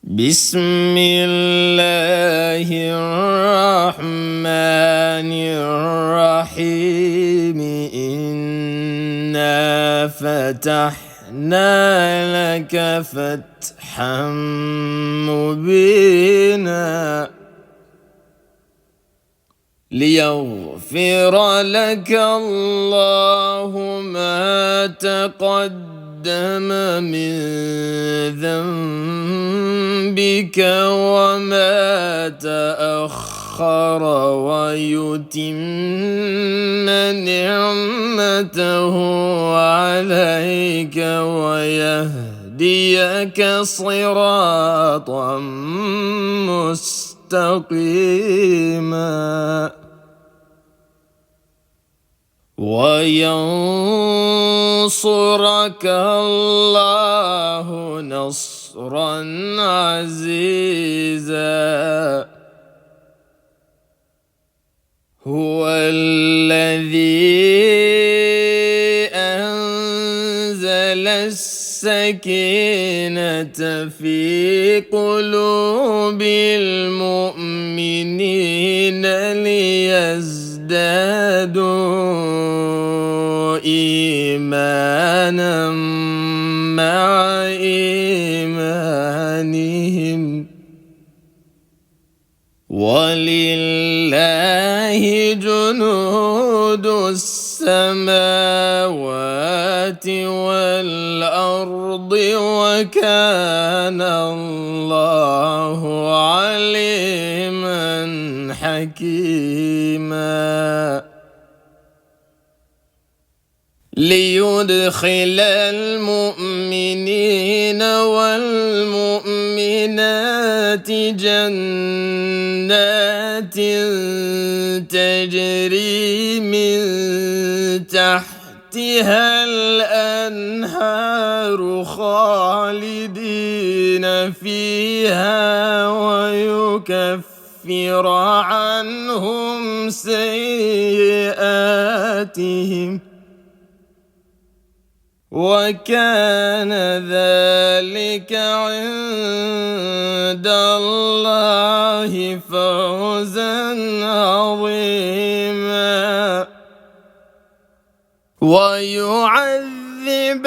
بسم الله الرحمن الرحيم. إنا فتحنا لك فتحا مبينا ليغفر لك الله ما تقدم من ذنبك وما تأخر ويتم نعمته عليك ويهديك صراطا مستقيما وينصرك الله نصرا عزيزا. هو الذي أنزل السكينة في قلوب المؤمنين ليزدادوا إيمانا مع إيمانهم ولله جنود السماوات والأرض وكان الله عليما حكيما. ليدخل المؤمنين والمؤمنات جنات تجري من تحتها الأنهار خالدين فيها ويكفر عنهم سيئاتهم وكان ذلك عند الله فوزا عظيما. ويعذب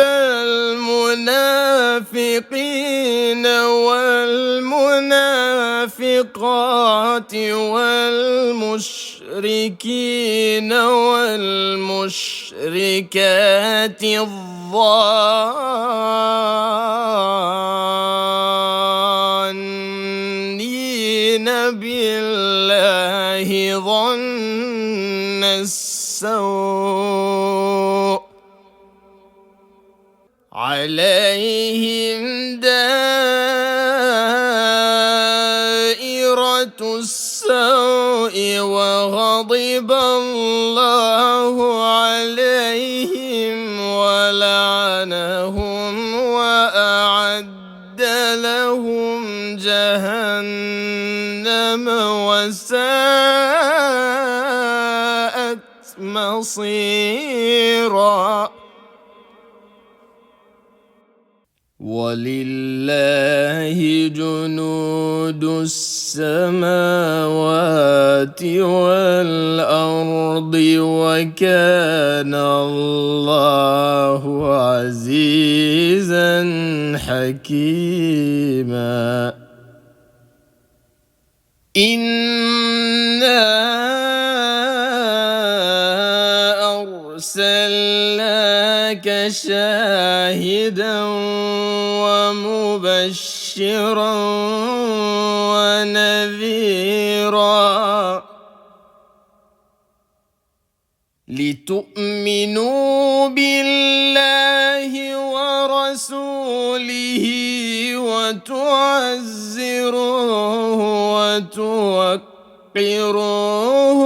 المنافقين والمنافقات والمشركين والمشركات الظانين بالله ظن السوء عليهم دائرة السوء وغضب الله عليهم ولعنهم وأعد لهم جهنم وساءت مصيرا. ولله جنود السماوات والأرض وكان الله عزيزا حكيما. إنا أرسلناك شاهدا ومبشرا ونذيرا لتؤمنوا بالله ورسوله وتعزروه وتوقروه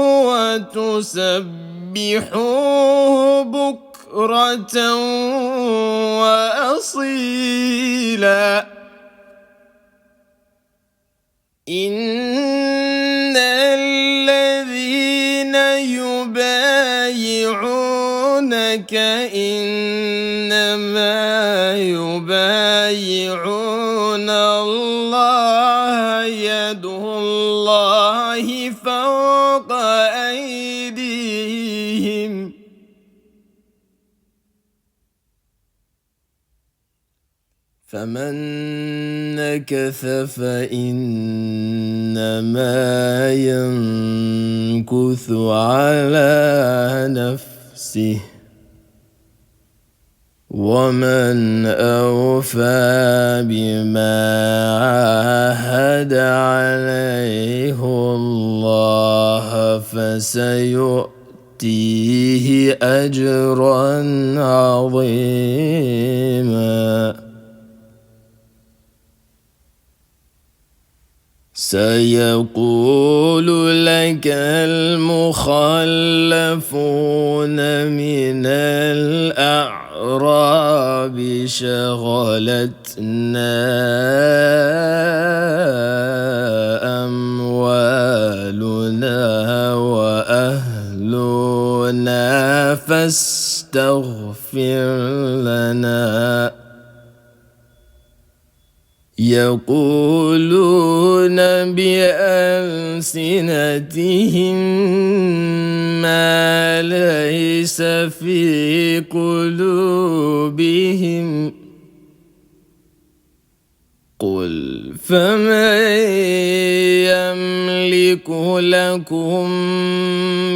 وتسبحوه بكرة وأصيلا. إن الذين يبايعونك إنما يبايعون الله الله يد الله فوق أيديهم فمن نكث فإنما ينكث على نفسه ومن أوفى بما عاهد عليه الله فسيؤتيه أجرا عظيما. سيقول لك المخلفون من الأعراب شغلتنا أموالنا وأهلنا فاستغفر لنا. يقولون بألسنتهم ما ليس في قلوبهم قل فمن يملك لكم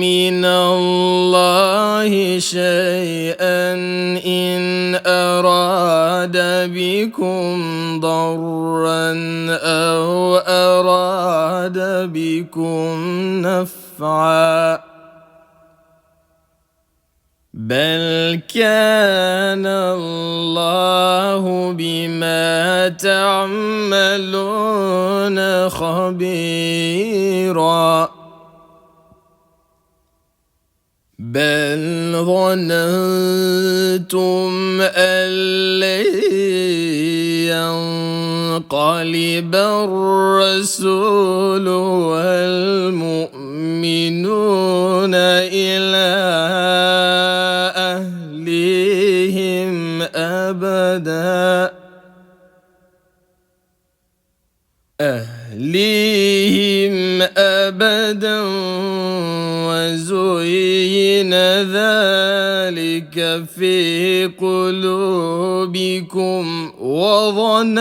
من الله شيئا إن أراد بكم ضرا أو أراد بكم نفعا بل كان الله بما تعملون خبيرا. بل ظننتم أن لن ينقلب الرسول والمؤمنون إلى أهليهم أبدا وزين ذلك في قلوبكم وظننتم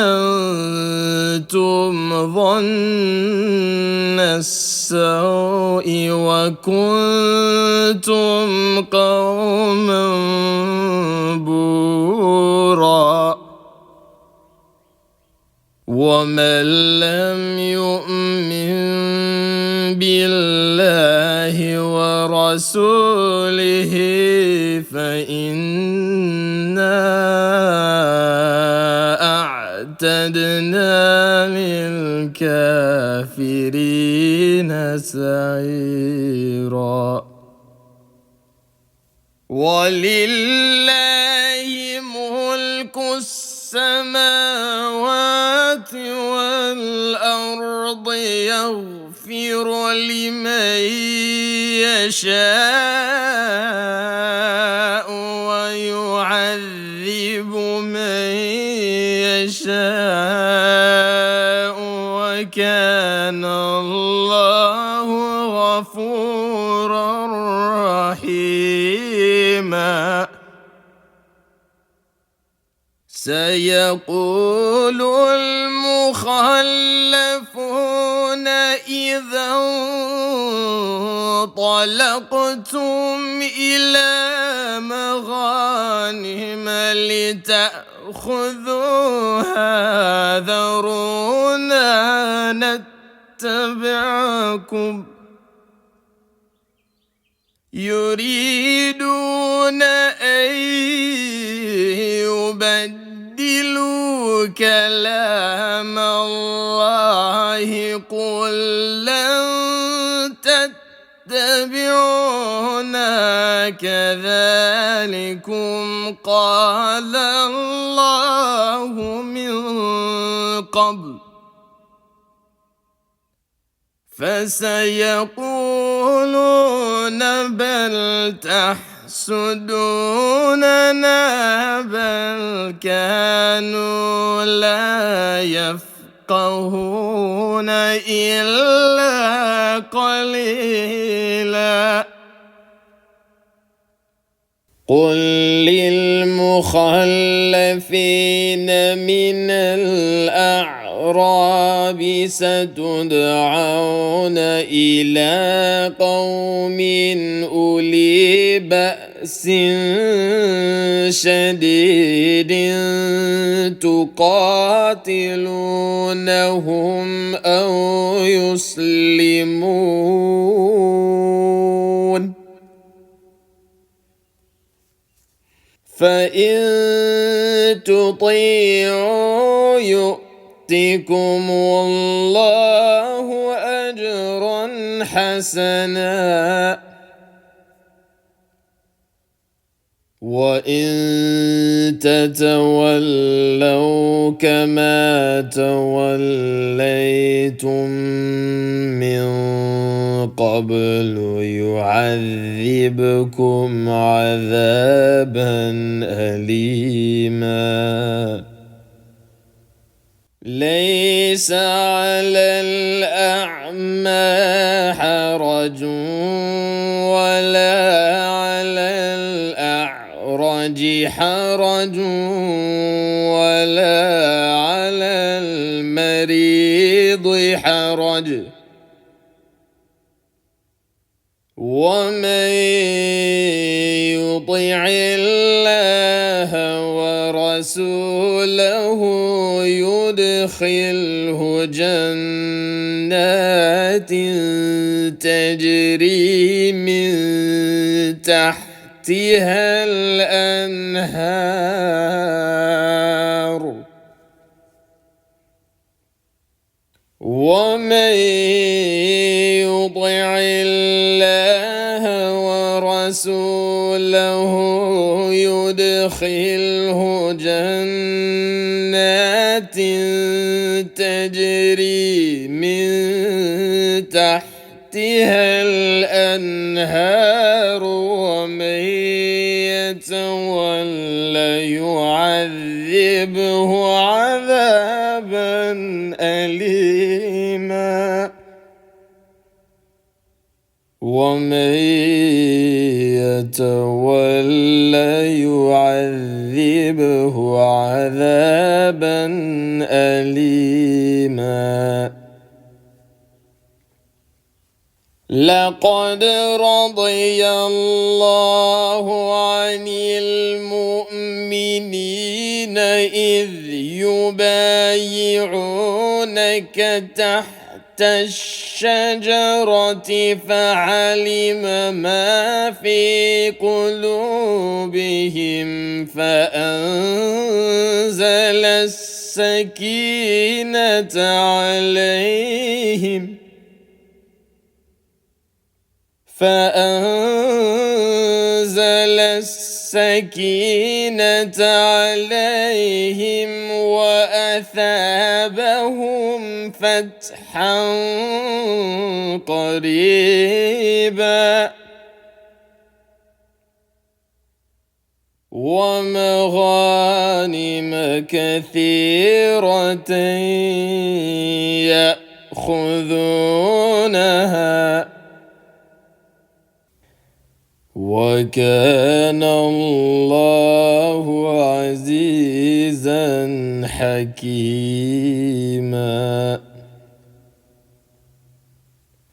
ظن السوء وكنتم قوما بورا. ومن لم يؤمن بالله ورسوله فإنا أعتدنا للكافرين سعيرا. ولله ملك السماوات والأرض يغفر لمن يشاء ويعذب من يشاء وكان الله غفورا رحيما. سيقول المخلفون إذا انطلقتم إلى مغانم لتأخذوها ذرونا نتبعكم يريدون أن يبدلوا كلام الله قل لن تتبعونا كذلكم قال الله من قبل فسيقولون بل تحسدوننا بل كانوا لا يفقهون تفقهون إلا قليلا. قل للمخلفين من الأعراب ستدعون إلى قوم أولي بأس شديد تقاتلونهم أو يسلمون، فإن تطيعوا يؤتكم الله أجرا حسنا، وإن تتولوا كما توليتم من قبل يعذبكم عذابا أليما. ليس على الأعمى حرج ولا على الأعرج حرج ولا على المريض حرج، ومن يطع الله ورسوله يدخله جنات تجري من تحتها الأنهار، ومن يطع الله ورسوله يدخله جنات تجري من تحتها الأنهار، ومن يتولى يعذبه عذابا أليما، ومن يتولى يعذبه عذابا أليما. لقد رضي الله عن المؤمنين إذ يبايعونك تحت الشجرة فعلم ما في قلوبهم فأنزل السكينة عليهم وأثابهم فتحا قريبا، ومغانم كثيرة يأخذونها، وكان الله عزيزا حكيما.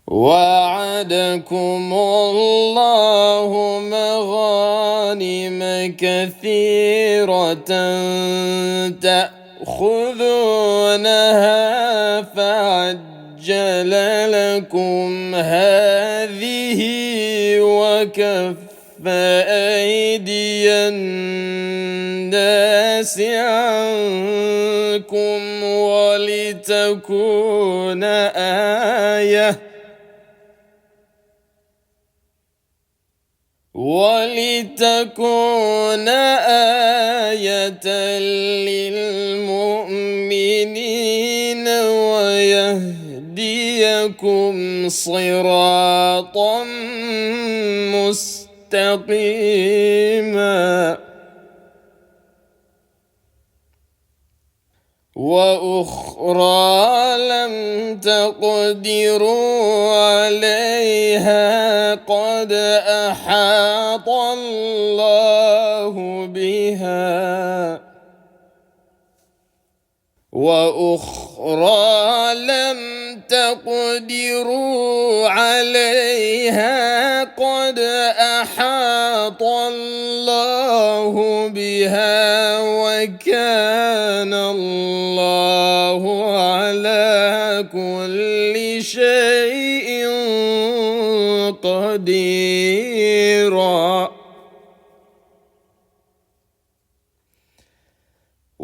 وعدكم الله مغانم كثيرة تأخذونها فعجل لكم هذه وكف أيدي الناس عنكم ولتكون آية للمؤمنين ويهديكم صراطا مستقيما. وأخرى لم تقدروا عليها قد أحاط الله بها وأخرى لم تقدروا عليها قد أحاط الله بها وكان الله على كل شيء قديرا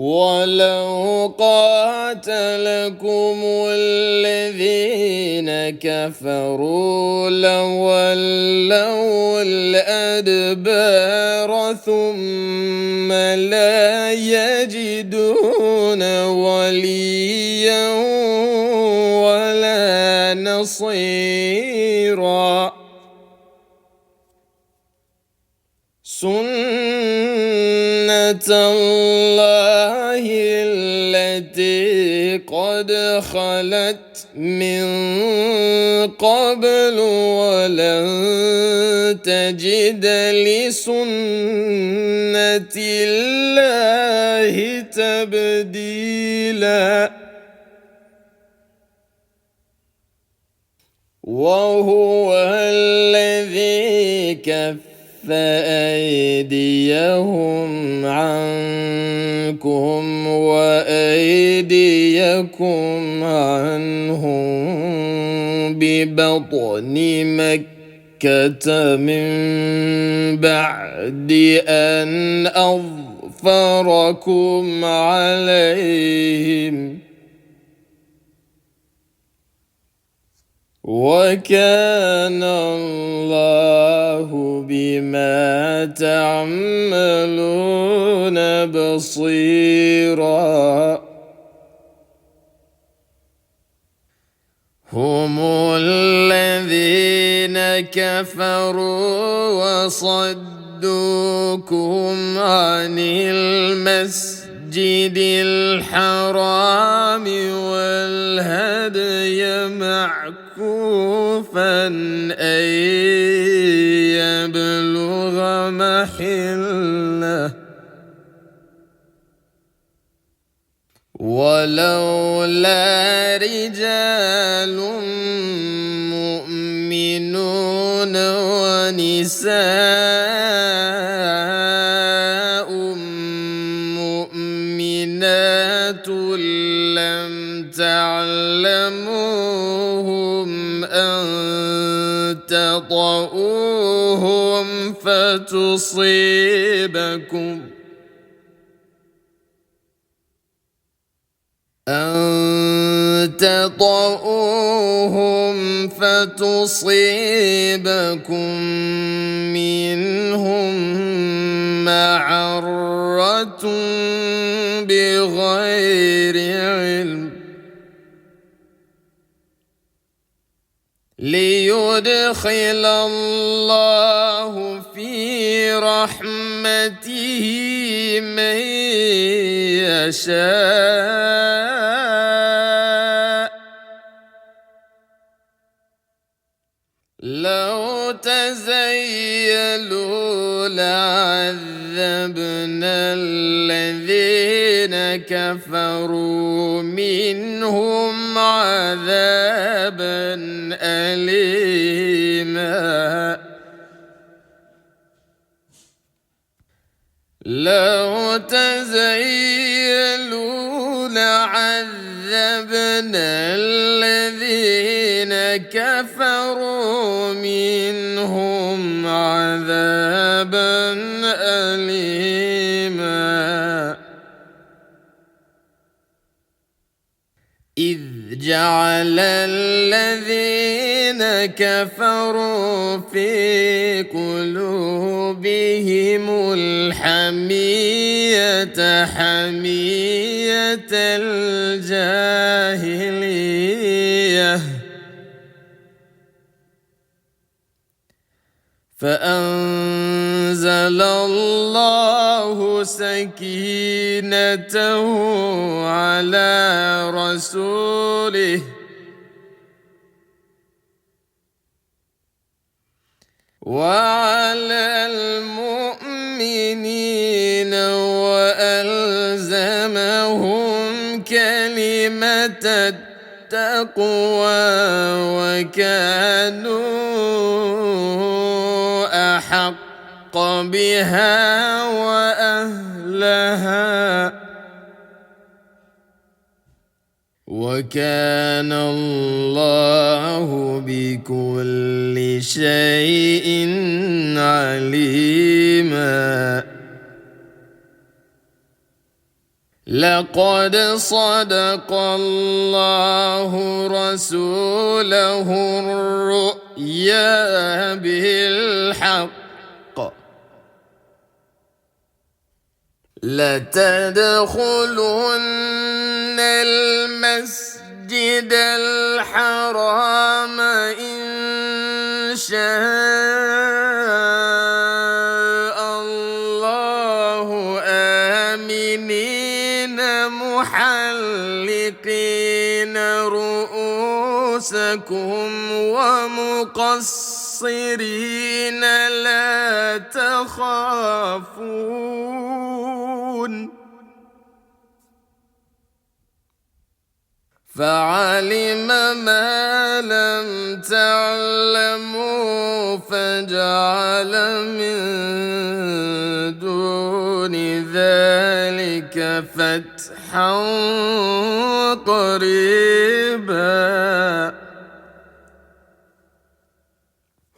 ولو قاتلكم الذين كفروا لولوا الأدبار ثم لا يجدون وليا ولا نصيرا سنة الله التي قد خلت من قبل ولن تجد لسنة الله تبديلا وهو الذي كف فأيديهم عنكم وأيديكم عنهم ببطن مكة من بعد أن أظفركم عليهم وكان الله بما تعملون بصيرا هم الذين كفروا وصدوكم عن المسجد الحرام والهدي معكوفا أن يبلغ محله ولولا رجال مؤمنون ونساء مؤمنات لم تعلموهم أن تطؤوهم فتصيبكم منهم معرة بغير علم ليدخل الله في رحمته من يشاء لو تزيلوا لعذبنا الذين كفروا منهم عذابا أليما لو تزيلوا لعذبنا الذين كفروا منهم عذابا أليما إذ جعل الذين كفروا في قلوبهم الحمية حمية الجاهلية فأنزل الله سكينته على رسوله وعلى المؤمنين وألزمهم كلمة التقوى وكانوا أحق بها وأهلها وكان الله بكل شيء عليما. لقد صدق الله رسوله الرؤيا بالحق لتدخلن المسجد الحرام إن شاء الله آمنين محلقين رؤوسكم ومقصرين لا تخافون فعلم ما لم تعلموا فجعل من دون ذلك فتحا قريبا.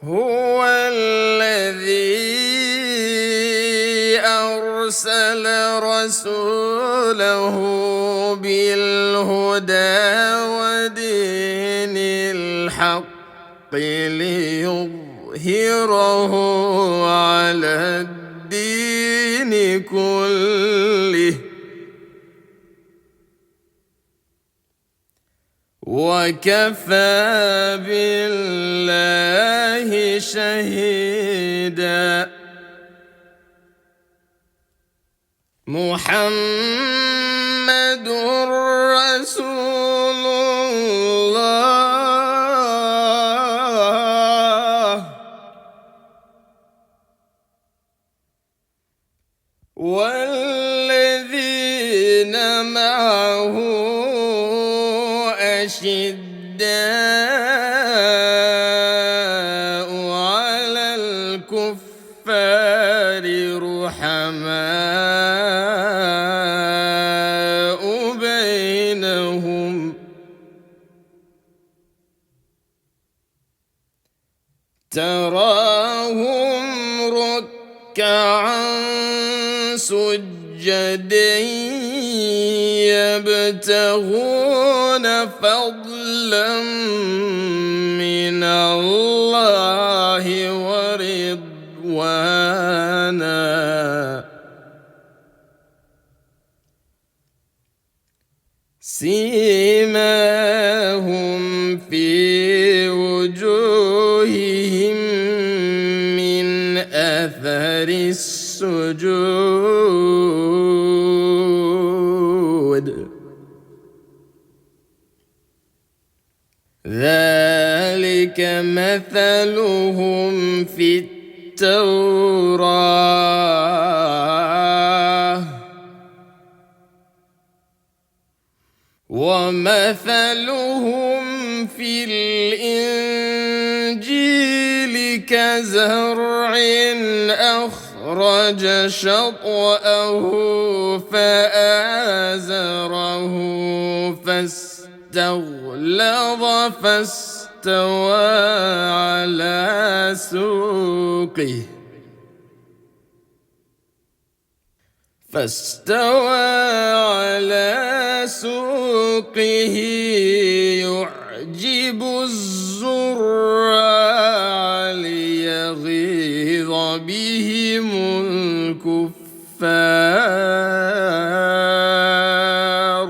هو الذي أرسل رسوله بالهدى ودين الحق ليظهره على الدين كله وكفى بالله شهيدا. محمد رسول الله والذين معه أشداء على الكفار رحماء بينهم تراهم ركعا سجدا يبتغون فضلا من الله ورضوانا سيماهم في وجوههم من أثر السجود ذلك مثلهم في التوراة ومثلهم في الإنجيل كزرع أخرج شطأه فآزره فاستغلظ فاستوى على سوقه يعجب الزراع ليغيظ بهم الكفار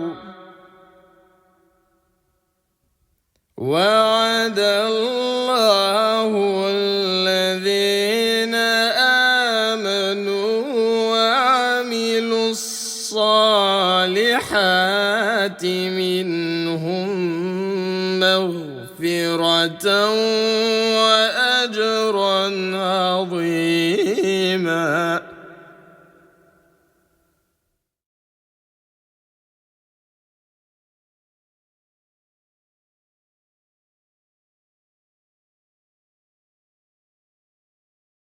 وعد الله الذين آمنوا وعملوا السماوات منهم مغفرة وأجرا عظيما.